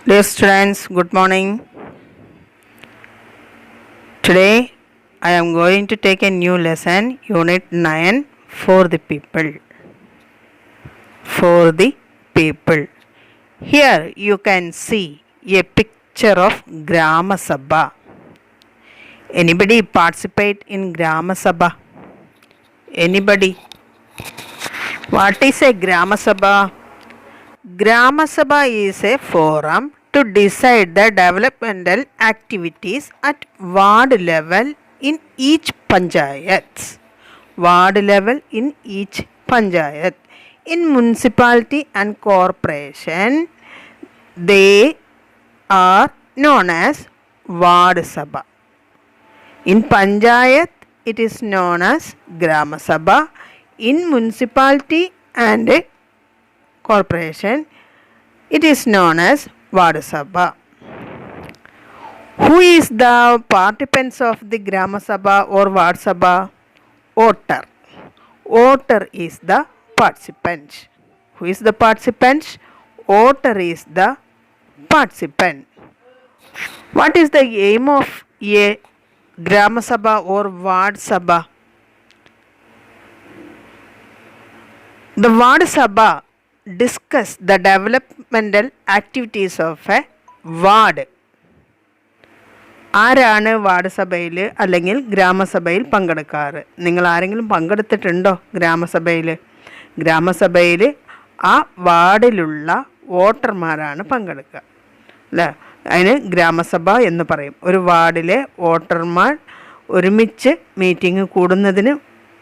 Dear students, good morning. Today I am going to take a new lesson, Unit 9, for the people. For the people. Here you can see a picture of Grama Sabha. Anybody participate in Grama Sabha? Anybody? What is a Grama Sabha? Grama Sabha is a forum to decide the developmental activities at ward level in each panchayat. Ward level in each panchayat. In municipality and corporation, they are known as Ward Sabha. In panchayat, it is known as Grama Sabha. In municipality and corporation, it is known as Ward Sabha. Who is the participants of the Grama Sabha or Ward Sabha? Voter. Voter is the participant. Who is the participant? Voter is the participant. What is the aim of a Grama Sabha or Ward Sabha? The Ward Sabha discuss the developmental activities of a ward. ആരാണ് ward സഭയിൽ അല്ലെങ്കിൽ ഗ്രാമസഭയിൽ പങ്കെടുക്കാറ്? നിങ്ങൾ ആരെങ്കിലും പങ്കെടുത്തിട്ടുണ്ടോ ഗ്രാമസഭയിൽ? ഗ്രാമസഭയിൽ ആ വാർഡിലുള്ള വോട്ടർമാരാണ് പങ്കെടുക്കുക അല്ലേ? അതിന് ഗ്രാമസഭ എന്ന് പറയും. ഒരു വാർഡിലെ വോട്ടർമാർ ഒരുമിച്ച് മീറ്റിംഗ് കൂടുന്നതിന്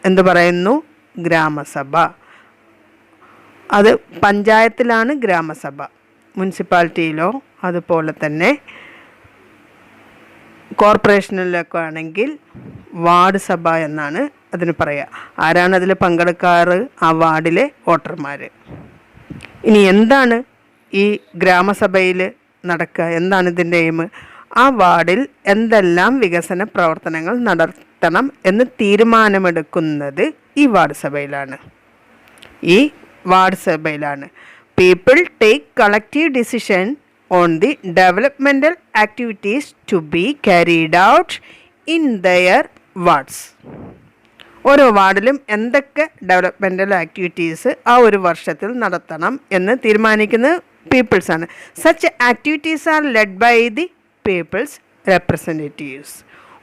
എന്ത് പറയുന്നു? ഗ്രാമസഭ. അത് പഞ്ചായത്തിലാണ് ഗ്രാമസഭ. മുനിസിപ്പാലിറ്റിയിലോ അതുപോലെ തന്നെ കോർപ്പറേഷനിലൊക്കെ ആണെങ്കിൽ വാർഡ് സഭ എന്നാണ് അതിന് പറയുക. ആരാണ് അതിൽ പങ്കെടുക്കാറ്? ആ വാർഡിലെ വോട്ടർമാർ. ഇനി എന്താണ് ഈ ഗ്രാമസഭയിൽ നടക്കുക? എന്താണ് ഇതിൻ്റെ എയിം? ആ വാർഡിൽ എന്തെല്ലാം വികസന പ്രവർത്തനങ്ങൾ നടത്തണം എന്ന് തീരുമാനമെടുക്കുന്നത് ഈ വാർഡ് സഭയിലാണ്. ഈ വാർഡ് സഭയിലാണ്. People take collective decision on the developmental activities to be carried out in their wards. ഓരോ വാർഡിലും എന്തൊക്കെ ഡെവലപ്മെൻറ്റൽ ആക്ടിവിറ്റീസ് ആ ഒരു വർഷത്തിൽ നടത്തണം എന്ന് തീരുമാനിക്കുന്നത് പീപ്പിൾസാണ്. Such activities are led by the people's representatives.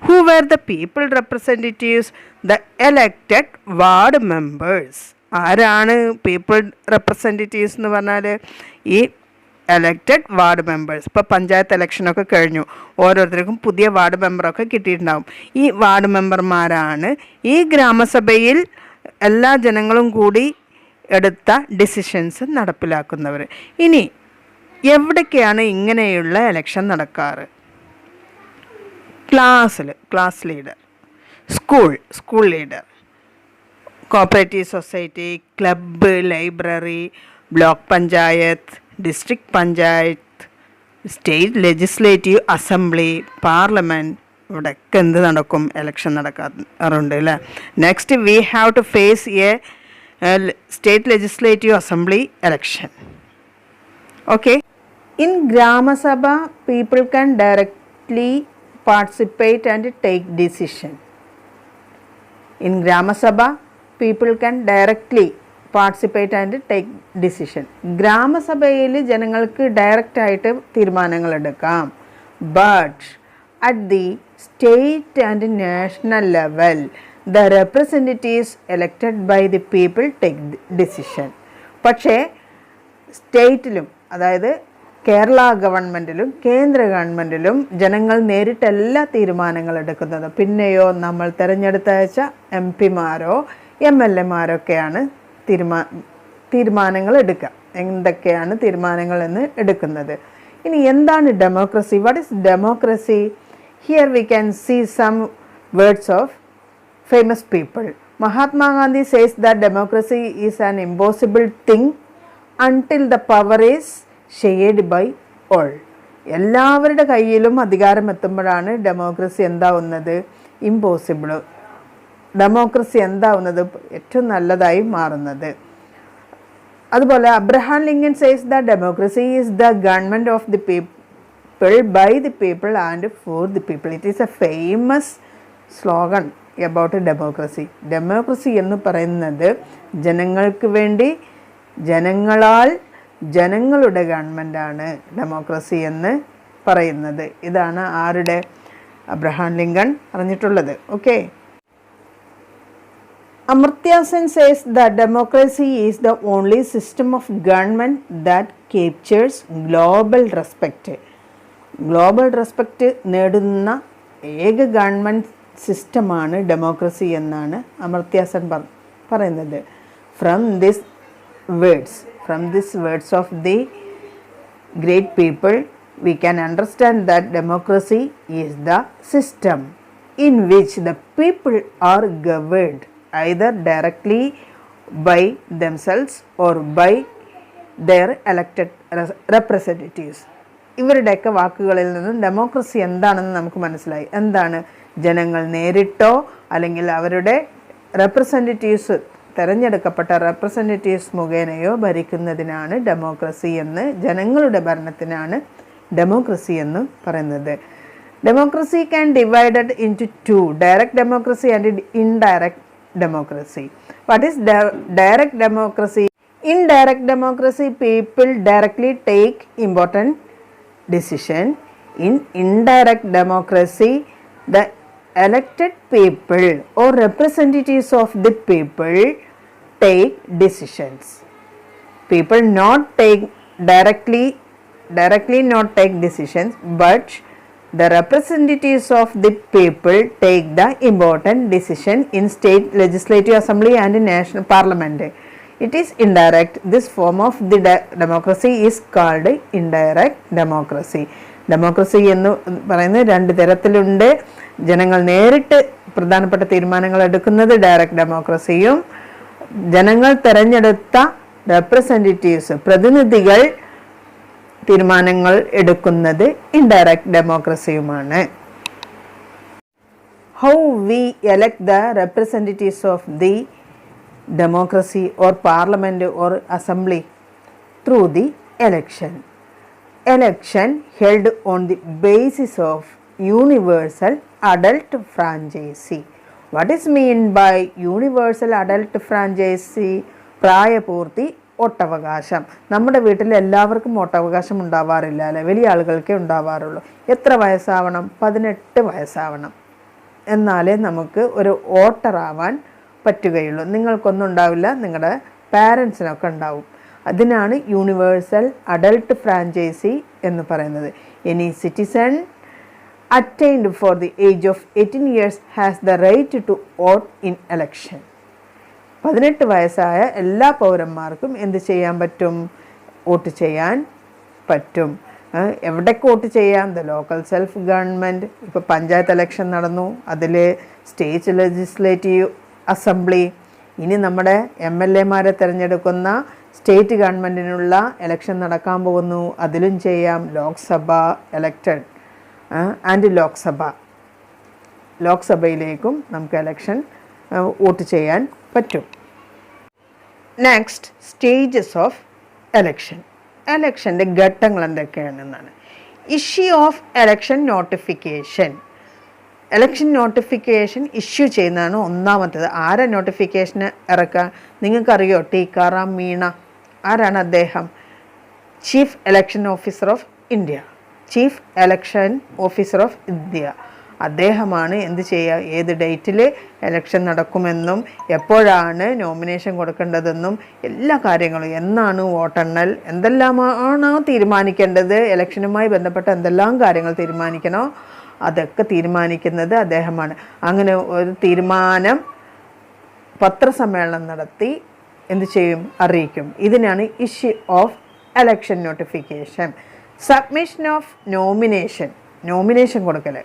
Who were the people representatives? The elected ward members. ആരാണ് പീപ്പിൾ റെപ്രസെൻറ്റേറ്റീവ്സ് എന്ന് പറഞ്ഞാൽ? ഈ എലക്റ്റഡ് വാർഡ് മെമ്പേഴ്സ്. ഇപ്പോൾ പഞ്ചായത്ത് ഇലക്ഷനൊക്കെ കഴിഞ്ഞു, ഓരോരുത്തർക്കും പുതിയ വാർഡ് മെമ്പറൊക്കെ കിട്ടിയിട്ടുണ്ടാവും. ഈ വാർഡ് മെമ്പർമാരാണ് ഈ ഗ്രാമസഭയിൽ എല്ലാ ജനങ്ങളും കൂടി എടുത്ത ഡിസിഷൻസ് നടപ്പിലാക്കുന്നവർ. ഇനി എവിടേക്കാണ് ഇങ്ങനെയുള്ള ഇലക്ഷൻ നടക്കാറ്? Class leader, school leader, cooperative society, club, library, block panchayat, district panchayat, state legislative assembly, parliament, ഇവിടെയൊക്കെ എന്ത് നടക്കും? ഇലക്ഷൻ നടക്കാറുണ്ട് അല്ലേ? Next we have to face a state legislative assembly election. Okay. In gram sabha people can directly participate and take decision. In gram sabha people can directly participate and take decision. ഗ്രാമസഭയിൽ ജനങ്ങൾക്ക് ഡയറക്റ്റായിട്ട് തീരുമാനങ്ങൾ എടുക്കാം. But at the state and national level the representatives elected by the people take decision. പക്ഷേ സ്റ്റേറ്റിലും, അതായത് കേരള ഗവൺമെൻറ്റിലും കേന്ദ്ര ഗവൺമെൻറ്റിലും ജനങ്ങൾ നേരിട്ടല്ല തീരുമാനങ്ങൾ എടുക്കുന്നത്. പിന്നെയോ നമ്മൾ തിരഞ്ഞെടുത്തയച്ച MP-മാരോ MLA-മാരൊക്കെയാണ് തീരുമാനങ്ങൾ എടുക്കുക. എന്തൊക്കെയാണ് തീരുമാനങ്ങൾ എന്ന് എടുക്കുന്നത്? ഇനി എന്താണ് democracy? What is democracy? Here we can see some words of famous people. Mahatma Gandhi says that democracy is an impossible thing until the power is shared by all. എല്ലാവരുടെ കയ്യിലും അധികാരം എത്തുമ്പോഴാണ് ഡെമോക്രസി എന്താവുന്നത്? ഇമ്പോസിബിൾ. ഡെമോക്രസി എന്താവുന്നത്? ഏറ്റവും നല്ലതായി മാറുന്നത്. അതുപോലെ Abraham Lincoln says the democracy is the government of the people by the people and for the people. It is a famous slogan about democracy. Democracy എന്ന് പറയുന്നത് ജനങ്ങൾക്ക് വേണ്ടി ജനങ്ങളാൽ ജനങ്ങളുടെ ഗവൺമെൻറ്റാണ് ഡെമോക്രസി എന്ന് പറയുന്നത്. ഇതാണ് ആരുടെ? അബ്രഹാം ലിങ്കൺ പറഞ്ഞിട്ടുള്ളത്. Okay. Amartya Sen says that democracy is the only system of government that captures global respect. Global respect നേടുന്ന ഏക ഗവൺമെൻറ് സിസ്റ്റമാണ് ഡെമോക്രസി എന്നാണ് അമർത്യ സെൻ പറയുന്നത്. From this words of the great people we can understand that democracy is the system in which the people are governed either directly by themselves or by their elected representatives. ഇവരുടെയൊക്കെ വാക്കുകളിൽ നിന്നും democracy എന്താണെന്ന് നമുക്ക് മനസ്സിലായി. എന്താണ്? ജനങ്ങൾ നേരിട്ടോ അല്ലെങ്കിൽ അവരുടെ റെപ്രസെൻറ്റേറ്റീവ്സ്, തിരഞ്ഞെടുക്കപ്പെട്ട റെപ്രസെൻറ്റേറ്റീവ്സ് മുഖേനയോ ഭരിക്കുന്നതിനാണ് ഡെമോക്രസി എന്ന്, ജനങ്ങളുടെ ഭരണത്തിനാണ് ഡെമോക്രസി എന്ന് പറയുന്നത്. Democracy can divided into two, direct democracy and indirect democracy. What is direct democracy? In direct democracy, people directly take important decision. In indirect democracy, the elected people or representatives of the people take decisions. People not take directly not take decisions, but the representatives of the people take the important decision in state legislative assembly and national parliament. It is indirect. This form of the democracy is called indirect democracy. Democracy എന്ന് പറയുന്നത് രണ്ട് തരത്തിലുണ്ട്. ജനങ്ങൾ നേരിട്ട് പ്രധാനപ്പെട്ട തീരുമാനങ്ങൾ എടുക്കുന്നത് direct ഡെമോക്രസിയും, ജനങ്ങൾ തിരഞ്ഞെടുത്ത റെപ്രസെൻറ്റേറ്റീവ്സ്, പ്രതിനിധികൾ തീരുമാനങ്ങൾ എടുക്കുന്നത് ഇൻഡയറക്റ്റ് ഡെമോക്രസിയുമാണ്. How we elect the representatives of the democracy or parliament or assembly? Through the election. Election held on the basis of universal adult franchisee. What is mean by universal adult franchisee? പ്രായപൂർത്തി വോട്ടവകാശം. നമ്മുടെ വീട്ടിൽ എല്ലാവർക്കും വോട്ടവകാശം ഉണ്ടാവാറില്ല അല്ലേ, വലിയ ആളുകൾക്കേ ഉണ്ടാവാറുള്ളൂ. എത്ര വയസ്സാവണം? 18 വയസ്സാവണം. എന്നാലേ നമുക്ക് ഒരു വോട്ടറാവാൻ പറ്റുകയുള്ളൂ. നിങ്ങൾക്കൊന്നും ഉണ്ടാവില്ല, നിങ്ങളുടെ പാരൻസിനൊക്കെ ഉണ്ടാവും. അതിനാണ് യൂണിവേഴ്സൽ അഡൾട്ട് ഫ്രാഞ്ചൈസി എന്ന് പറയുന്നത്. Any citizen attained for the age of 18 years has the right to vote in election. 18 വയസ്സായ എല്ലാ പൗരന്മാർക്കും എന്ത് ചെയ്യാൻ പറ്റും? വോട്ട് ചെയ്യാൻ പറ്റും. എവിടേക്ക് വോട്ട് ചെയ്യാം? The local self government. ഇപ്പോൾ പഞ്ചായത്ത് ഇലക്ഷൻ നടന്നു, അതിൽ സ്റ്റേറ്റ് ലെജിസ്ലേറ്റീവ് അസംബ്ലി, ഇനി നമ്മുടെ MLA-മാരെ തിരഞ്ഞെടുക്കുന്ന സ്റ്റേറ്റ് ഗവൺമെൻറ്റിനുള്ള ഇലക്ഷൻ നടക്കാൻ പോകുന്നു, അതിലും ചെയ്യാം. ലോക്സഭ എലക്റ്റഡ് ആൻഡ് ലോക്സഭയിലേക്കും നമുക്ക് ഇലക്ഷൻ വോട്ട് ചെയ്യാൻ പറ്റും. Next, stages of election. എലക്ഷൻ്റെ ഘട്ടങ്ങൾ എന്തൊക്കെയാണെന്നാണ്. Issue of election notification. Election notification issue ചെയ്യുന്നതാണ് ഒന്നാമത്തേത്. ആരാ നോട്ടിഫിക്കേഷന് ഇറക്കുക? നിങ്ങൾക്കറിയോ? ടീക്കാറാം മീണ. ആരാണ് അദ്ദേഹം? Chief election officer of India. അദ്ദേഹമാണ് എന്ത് ചെയ്യുക? ഏത് ഡേറ്റിൽ എലക്ഷൻ നടക്കുമെന്നും എപ്പോഴാണ് നോമിനേഷൻ കൊടുക്കേണ്ടതെന്നും എല്ലാ കാര്യങ്ങളും, എന്നാണ് വോട്ടെണ്ണൽ, എന്തെല്ലാമാണോ തീരുമാനിക്കേണ്ടത്, ഇലക്ഷനുമായി ബന്ധപ്പെട്ട എന്തെല്ലാം കാര്യങ്ങൾ തീരുമാനിക്കണോ അതൊക്കെ തീരുമാനിക്കുന്നത് അദ്ദേഹമാണ്. അങ്ങനെ ഒരു തീരുമാനം പത്രസമ്മേളനം നടത്തി എന്ത് ചെയ്യും? അറിയിക്കും. ഇതിനാണ് issue of election notification. Submission of nomination കൊടുക്കൽ.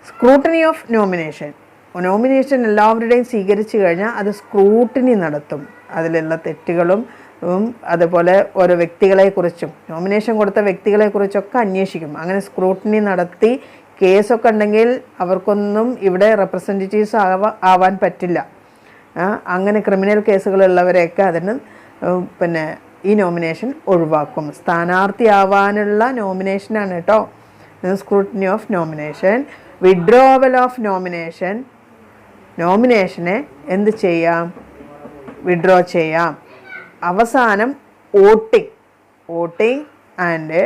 സ്ക്രൂട്ടനി ഓഫ് നോമിനേഷൻ എല്ലാവരുടെയും സ്വീകരിച്ചു കഴിഞ്ഞാൽ അത് സ്ക്രൂട്ടിനി നടത്തും. അതിലുള്ള തെറ്റുകളും അതുപോലെ ഓരോ വ്യക്തികളെക്കുറിച്ചും, നോമിനേഷൻ കൊടുത്ത വ്യക്തികളെക്കുറിച്ചൊക്കെ അന്വേഷിക്കും. അങ്ങനെ സ്ക്രൂട്ടിനി നടത്തി കേസൊക്കെ ഉണ്ടെങ്കിൽ അവർക്കൊന്നും ഇവിടെ റെപ്രസെൻറ്റേറ്റീവ്സ് ആവാൻ പറ്റില്ല. അങ്ങനെ ക്രിമിനൽ കേസുകളുള്ളവരെയൊക്കെ അതിന് പിന്നെ ഈ നോമിനേഷൻ ഒഴിവാക്കും. സ്ഥാനാർത്ഥിയാവാനുള്ള നോമിനേഷനാണ് കേട്ടോ. Scrutiny of nomination. Withdrawal of nomination, നോമിനേഷനെ എന്ത് ചെയ്യാം? വിഡ്രോ ചെയ്യാം. അവസാനം voting and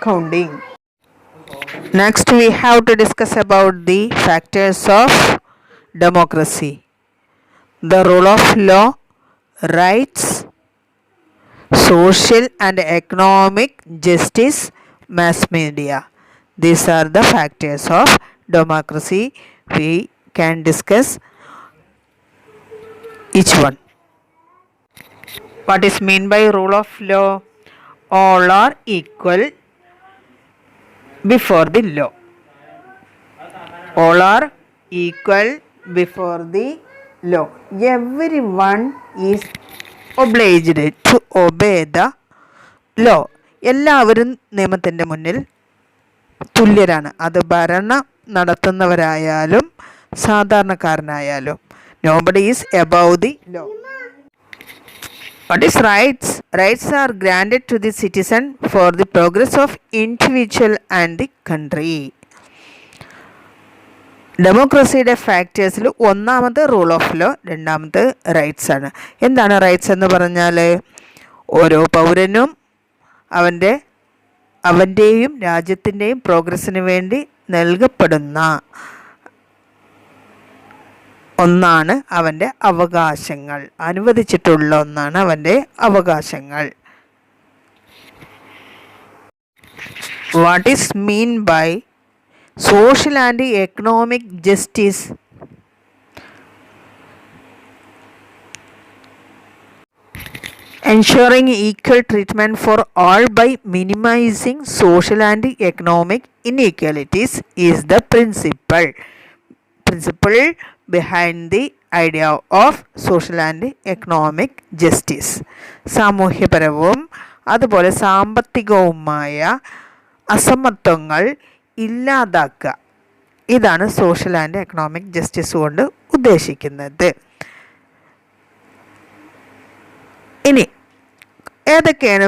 counting. Next we have to discuss about the factors of democracy. The rule of law, rights, social and economic justice, mass media. These are the factors of democracy. We can discuss each one. What is mean by rule of law? All are equal before the law. All are equal before the law. Everyone is obliged to obey the law. എല്ലാവരും നിയമത്തിൻ്റെ മുന്നിൽ തുല്യരാണ്. അത് ഭരണം നടത്തുന്നവരായാലും സാധാരണക്കാരനായാലും. Nobody is above the law. What is rights? Rights are granted to the citizen for the progress of individual and the country. ഡെമോക്രസിയുടെ ഫാക്ടേഴ്സിൽ ഒന്നാമത് rule of law, രണ്ടാമത് rights ആണ്. എന്താണ് rights എന്ന് പറഞ്ഞാൽ? ഓരോ പൗരനും അവൻ്റെയും രാജ്യത്തിൻ്റെയും പ്രോഗ്രസ്സിന് വേണ്ടി നൽകപ്പെടുന്ന ഒന്നാണ് അവൻ്റെ അവകാശങ്ങൾ. അനുവദിച്ചിട്ടുള്ള ഒന്നാണ് അവൻ്റെ അവകാശങ്ങൾ. What is mean by social and economic justice? Ensuring equal treatment for all by minimizing social and economic inequalities is the principle behind the idea of social and economic justice. സാമൂഹ്യപരവും അതുപോലെ സാമ്പത്തികവുമായ അസമത്വങ്ങൾ ഇല്ലാതാക്കുക. ഇതാണ് സോഷ്യൽ ആൻഡ് എക്കണോമിക് ജസ്റ്റിസ് കൊണ്ട് ഉദ്ദേശിക്കുന്നത്. ഇനി ഏതൊക്കെയാണ്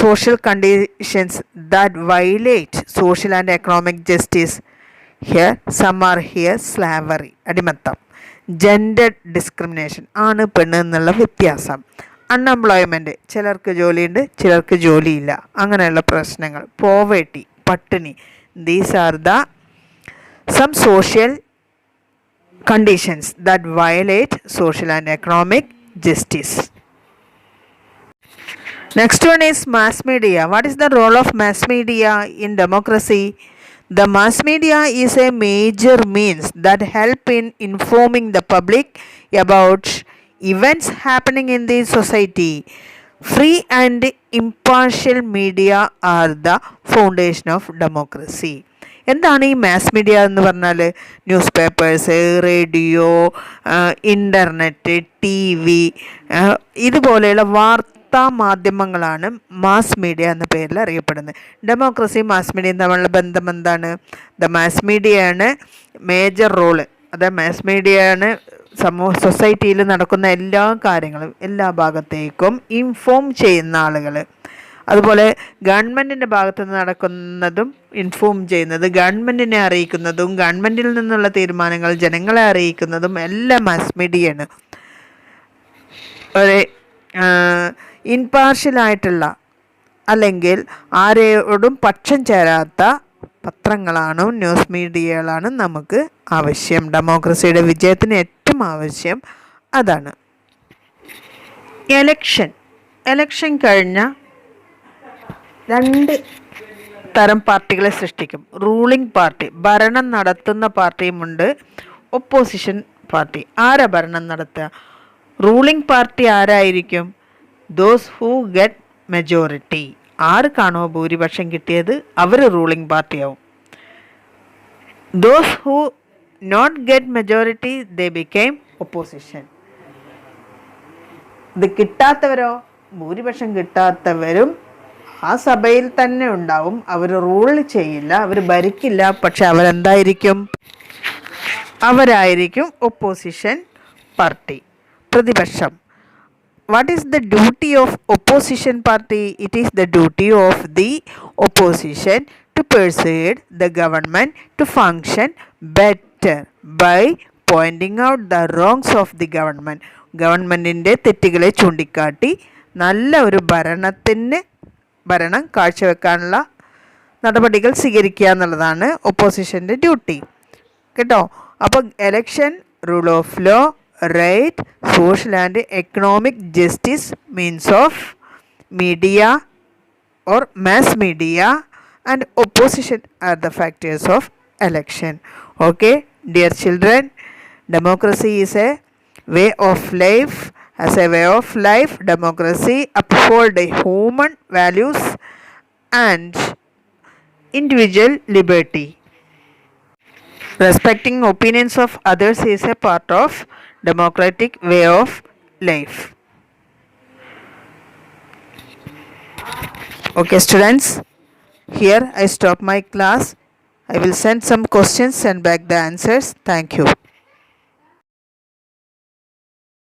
social conditions that violate social and economic justice? Here some are here slavery, അടിമത്തം, gender discrimination, ആണ് പെണ്ണ് എന്നുള്ള വ്യത്യാസം, അൺഎംപ്ലോയ്മെൻറ്റ്, ചിലർക്ക് ജോലിയുണ്ട് ചിലർക്ക് ജോലിയില്ല, അങ്ങനെയുള്ള പ്രശ്നങ്ങൾ, പോവേർട്ടി, പട്ടിണി. These are the sum social conditions that violate social and economic justice. Next one is mass media. What is the role of mass media in democracy? The mass media is a major means that help in informing the public about events happening in the society. Free and impartial media are the foundation of democracy. എന്താണ് ഈ mass media എന്ന് പറഞ്ഞാൽ? News papers, radio, internet, TV, ഇതുപോലെയുള്ള വാർത്താ മാധ്യമങ്ങളാണ് mass media എന്ന പേരിൽ അറിയപ്പെടുന്നത്. ഡെമോക്രസി മാസ് മീഡിയയും തമ്മിലുള്ള ബന്ധം എന്താണ്? ദ മാസ് മീഡിയയാണ് മേജർ റോള്. അതായത് മാസ് മീഡിയയാണ് സൊസൈറ്റിയിൽ നടക്കുന്ന എല്ലാ കാര്യങ്ങളും എല്ലാ ഭാഗത്തേക്കും ഇൻഫോം ചെയ്യുന്ന ആളുകൾ. അതുപോലെ ഗവൺമെൻറ്റിൻ്റെ ഭാഗത്തു നിന്ന് നടക്കുന്നതും ഇൻഫോം ചെയ്യുന്നത്, ഗവൺമെൻറ്റിനെ അറിയിക്കുന്നതും ഗവൺമെൻറ്റിൽ നിന്നുള്ള തീരുമാനങ്ങൾ ജനങ്ങളെ അറിയിക്കുന്നതും എല്ലാം മാസ് മീഡിയയാണ്. ഒരു ഇൻപാർഷ്യലായിട്ടുള്ള അല്ലെങ്കിൽ ആരോടും പക്ഷം ചേരാത്ത പത്രങ്ങളാണ്, ന്യൂസ് മീഡിയകളാണ് നമുക്ക് ആവശ്യം. ഡെമോക്രസിയുടെ വിജയത്തിന് ഏറ്റവും ആവശ്യം അതാണ്. എലക്ഷൻ കഴിഞ്ഞ രണ്ട് തരം പാർട്ടികളെ സൃഷ്ടിക്കും. റൂളിംഗ് പാർട്ടി, ഭരണം നടത്തുന്ന പാർട്ടിയുമുണ്ട്, ഒപ്പോസിഷൻ പാർട്ടി. ആരാ ഭരണം നടത്തുക? റൂളിംഗ് പാർട്ടി ആരായിരിക്കും? Those who get majority. ആർക്കാണോ ഭൂരിപക്ഷം കിട്ടിയത് അവർ റൂളിംഗ് പാർട്ടിയാവും. Those who not get majority they became opposition. ഇത് കിട്ടാത്തവരോ? ഭൂരിപക്ഷം കിട്ടാത്തവരും ആ സഭയിൽ തന്നെ ഉണ്ടാവും. അവർ റൂൾ ചെയ്യില്ല, അവർ ഭരിക്കില്ല, പക്ഷെ അവരെന്തായിരിക്കും? അവരായിരിക്കും ഒപ്പോസിഷൻ പാർട്ടി, പ്രതിപക്ഷം. What is the duty of opposition party? It is the duty of the opposition to persuade the government to function better by pointing out the wrongs of the government. ഗവൺമെൻറ്റിൻ്റെ തെറ്റുകളെ ചൂണ്ടിക്കാട്ടി നല്ല ഒരു ഭരണം കാഴ്ചവെക്കാനുള്ള നടപടികൾ സ്വീകരിക്കുക എന്നുള്ളതാണ് ഒപ്പോസിഷൻ്റെ ഡ്യൂട്ടി കേട്ടോ. അപ്പോൾ election, rule of law, right, social and economic justice, means of media or mass media, and opposition are the factors of election. Okay, dear children, democracy is a way of life. As a way of life, democracy uphold human values and individual liberty. Respecting opinions of others is a part of democratic way of life. Okay students, here I stop my class. I will send some questions, send back the answers. Thank you.